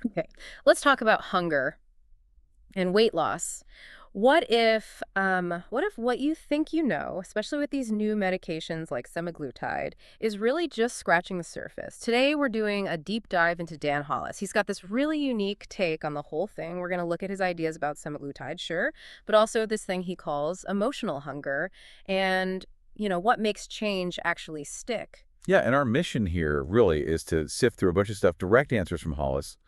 Okay, let's talk about hunger and weight loss. What if what you think you know, especially with these new medications like semaglutide, is really just scratching the surface? Today we're doing a deep dive into Dan Hollis. He's got this really unique take on the whole thing. We're going to look at his ideas about semaglutide, sure, but also this thing he calls emotional hunger and, what makes change actually stick. Yeah, and our mission here really is to sift through a bunch of stuff, direct answers from Hollis,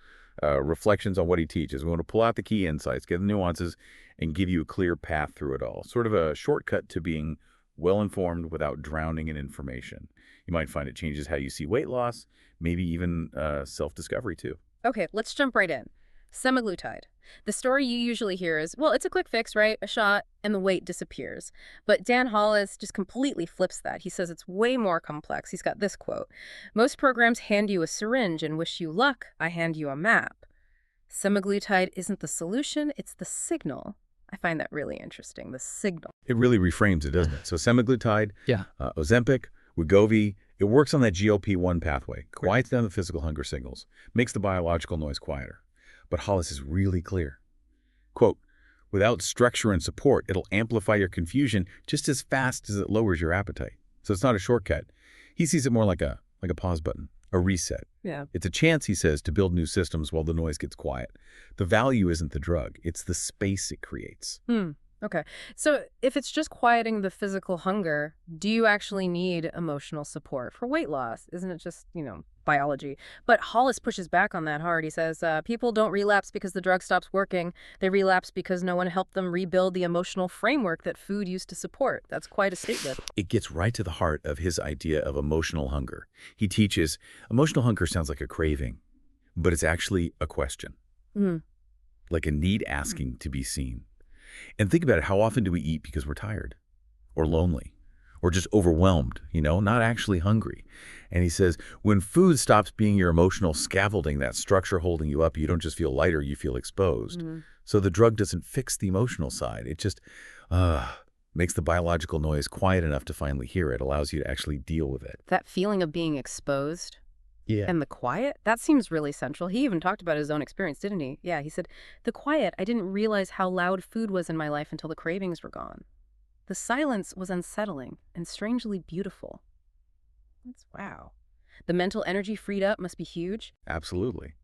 reflections on what he teaches. We want to pull out the key insights, get the nuances, and give you a clear path through it all. Sort of a shortcut to being well-informed without drowning in information. You might find it changes how you see weight loss, maybe even self-discovery too. Okay, let's jump right in. Semaglutide. The story you usually hear is, well, it's a quick fix, right? A shot, and the weight disappears. But Dan Hollis just completely flips that. He says it's way more complex. He's got this quote: "Most programs hand you a syringe and wish you luck. I hand you a map. Semaglutide isn't the solution, it's the signal." I find that really interesting, the signal. It really reframes it, doesn't it? So semaglutide, Yeah. Ozempic, Wegovy, it works on that GLP-1 pathway, quiets down the physical hunger signals, makes the biological noise quieter. But Hollis is really clear. Quote, without structure and support, it'll amplify your confusion just as fast as it lowers your appetite. So it's not a shortcut. He sees it more like a pause button, a reset. Yeah. It's a chance, he says, to build new systems while the noise gets quiet. The value isn't the drug, it's the space it creates. Okay. So if it's just quieting the physical hunger, do you actually need emotional support for weight loss? Isn't it just, biology? But Hollis pushes back on that hard. He says people don't relapse because the drug stops working. They relapse because no one helped them rebuild the emotional framework that food used to support. That's quite a statement. It gets right to the heart of his idea of emotional hunger. He teaches emotional hunger sounds like a craving, but it's actually a question, Mm. like a need asking to be seen. And think about it. How often do we eat because we're tired or lonely or just overwhelmed, not actually hungry? And he says, when food stops being your emotional scaffolding, that structure holding you up, you don't just feel lighter, you feel exposed. Mhm. So the drug doesn't fix the emotional side. It just makes the biological noise quiet enough to finally hear it, allows you to actually deal with it. That feeling of being exposed Yeah. and the quiet, that seems really central. He even talked about his own experience, didn't he? Yeah, he said, the quiet, I didn't realize how loud food was in my life until the cravings were gone. The silence was unsettling and strangely beautiful. That's wow. The mental energy freed up must be huge. Absolutely.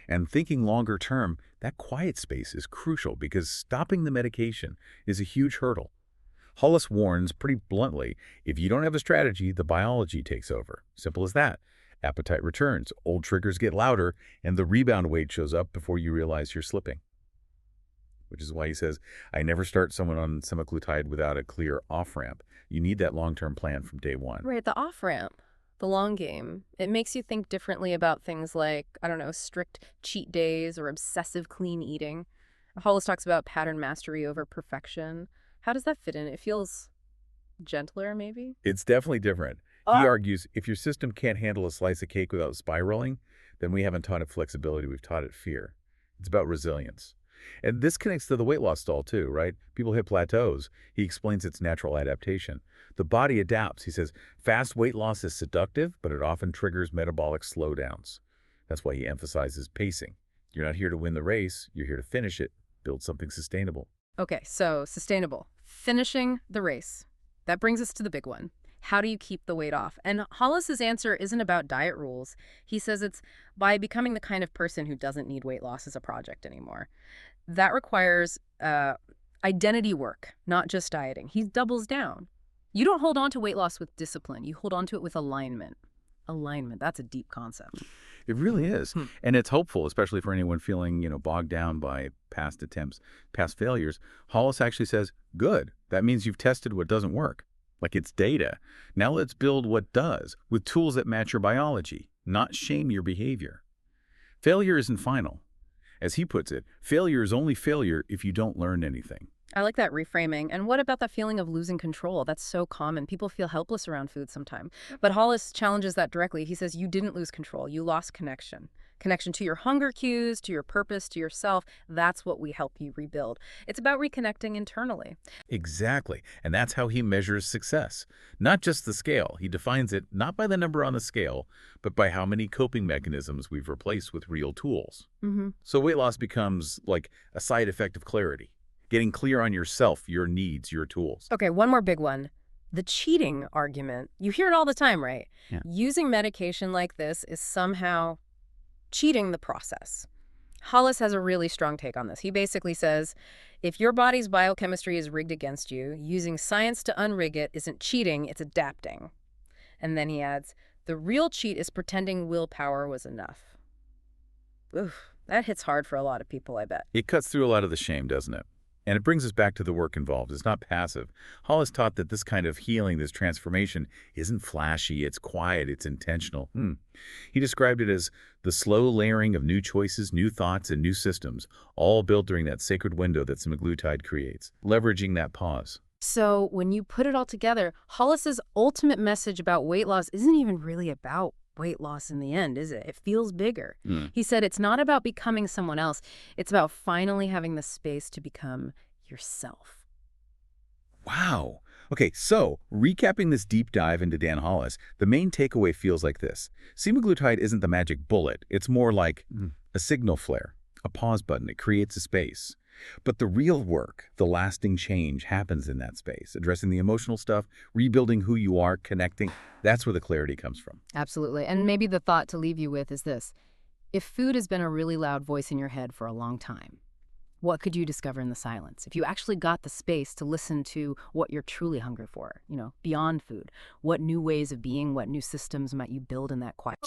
And thinking longer term, that quiet space is crucial because stopping the medication is a huge hurdle. Hollis warns pretty bluntly, if you don't have a strategy, the biology takes over. Simple as that. Appetite returns, old triggers get louder, and the rebound weight shows up before you realize you're slipping. Which is why he says, I never start someone on semaglutide without a clear off-ramp. You need that long-term plan from day one. Right, the off-ramp, the long game. It makes you think differently about things like, I don't know, strict cheat days or obsessive clean eating. Hollis talks about pattern mastery over perfection. How does that fit in? It feels gentler, maybe? It's definitely different. He argues if your system can't handle a slice of cake without spiraling, then we haven't taught it flexibility, we've taught it fear. It's about resilience. And this connects to the weight loss stall too, right? People hit plateaus. He explains its natural adaptation. The body adapts. He says fast weight loss is seductive, but it often triggers metabolic slowdowns. That's why he emphasizes pacing. You're not here to win the race. You're here to finish it, build something sustainable. Okay, so sustainable. Finishing the race. That brings us to the big one. How do you keep the weight off? And Hollis's answer isn't about diet rules. He says it's by becoming the kind of person who doesn't need weight loss as a project anymore. That requires identity work, not just dieting. He doubles down. You don't hold on to weight loss with discipline. You hold on to it with alignment. Alignment, that's a deep concept. It really is. And it's hopeful, especially for anyone feeling, bogged down by past attempts, past failures. Hollis actually says, good. That means you've tested what doesn't work. Like it's data. Now let's build what does with tools that match your biology, not shame your behavior. Failure isn't final. As he puts it, failure is only failure if you don't learn anything. I like that reframing. And what about that feeling of losing control? That's so common. People feel helpless around food sometimes. But Hollis challenges that directly. He says you didn't lose control. You lost connection. Connection to your hunger cues, to your purpose, to yourself, that's what we help you rebuild. It's about reconnecting internally. Exactly. And that's how he measures success. Not just the scale. He defines it not by the number on the scale, but by how many coping mechanisms we've replaced with real tools. So weight loss becomes like a side effect of clarity. Getting clear on yourself, your needs, your tools. Okay, one more big one. The cheating argument. You hear it all the time, right? Yeah. Using medication like this is somehow cheating the process. Hollis has a really strong take on this. He basically says, if your body's biochemistry is rigged against you, using science to unrig it isn't cheating, it's adapting. And then he adds, the real cheat is pretending willpower was enough. Oof, that hits hard for a lot of people, I bet. It cuts through a lot of the shame, doesn't it? And it brings us back to the work involved. It's not passive. Hollis taught that this kind of healing, this transformation, isn't flashy, it's quiet, it's intentional. He described it as the slow layering of new choices, new thoughts, and new systems, all built during that sacred window that semaglutide creates, leveraging that pause. So when you put it all together, Hollis's ultimate message about weight loss isn't even really about weight loss in the end, is it? It feels bigger. He said it's not about becoming someone else. It's about finally having the space to become yourself. Wow. Okay, so recapping this deep dive into Dan Hollis, the main takeaway feels like this. Semaglutide isn't the magic bullet. It's more like a signal flare, a pause button. It creates a space. But the real work, the lasting change, happens in that space, addressing the emotional stuff, rebuilding who you are, connecting. That's where the clarity comes from. Absolutely. And maybe the thought to leave you with is this. If food has been a really loud voice in your head for a long time, what could you discover in the silence? If you actually got the space to listen to what you're truly hungry for, beyond food, what new ways of being, what new systems might you build in that quiet